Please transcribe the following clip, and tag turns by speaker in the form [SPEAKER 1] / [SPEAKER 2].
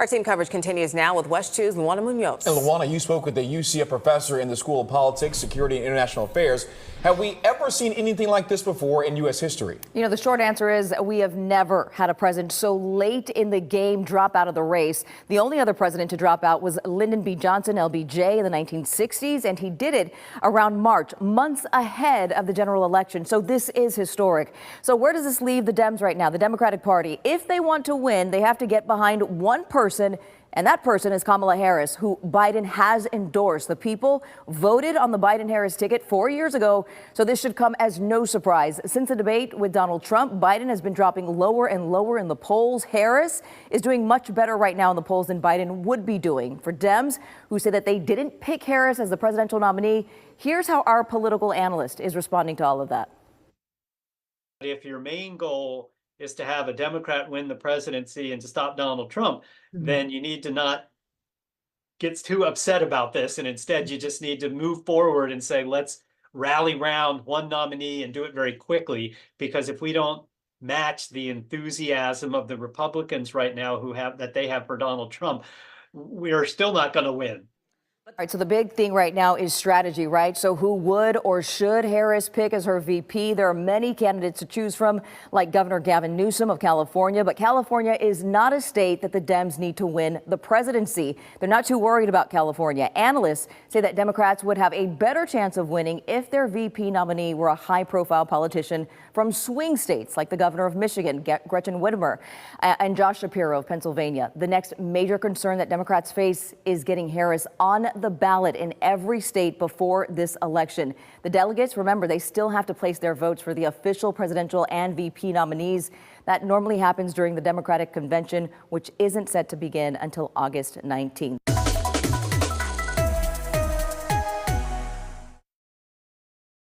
[SPEAKER 1] Our team coverage continues now with West 2's Luana Munoz.
[SPEAKER 2] And Luana, you spoke with a UCF professor in the School of Politics, Security, and International Affairs. Have we ever seen anything like this before in U.S. history?
[SPEAKER 3] You know, the short answer is we have never had a president so late in the game drop out of the race. The only other president to drop out was Lyndon B. Johnson, LBJ, in the 1960s, and he did it around March, months ahead of the general election. So this is historic. So where does this leave the Dems right now, the Democratic Party? If they want to win, they have to get behind one person, and that person is Kamala Harris, who Biden has endorsed. The people voted on the Biden-Harris ticket 4 years ago, so this should come as no surprise. Since the debate with Donald Trump, Biden has been dropping lower and lower in the polls. Harris is doing much better right now in the polls than Biden would be doing. For Dems, who say that they didn't pick Harris as the presidential nominee, here's how our political analyst is responding to all of that.
[SPEAKER 4] If your main goal is to have a Democrat win the presidency and to stop Donald Trump, then you need to not get too upset about this. And instead, you just need to move forward and say, let's rally around one nominee and do it very quickly. Because if we don't match the enthusiasm of the Republicans right now they have for Donald Trump, we are still not going to win.
[SPEAKER 3] All right, so the big thing right now is strategy, right? So who would or should Harris pick as her VP? There are many candidates to choose from, like Governor Gavin Newsom of California. But California is not a state that the Dems need to win the presidency. They're not too worried about California. Analysts say that Democrats would have a better chance of winning if their VP nominee were a high-profile politician from swing states, like the governor of Michigan, Gretchen Whitmer, and Josh Shapiro of Pennsylvania. The next major concern that Democrats face is getting Harris on the ballot in every state before this election. The delegates, remember, they still have to place their votes for the official presidential and VP nominees. That normally happens during the Democratic convention, which isn't set to begin until August 19th.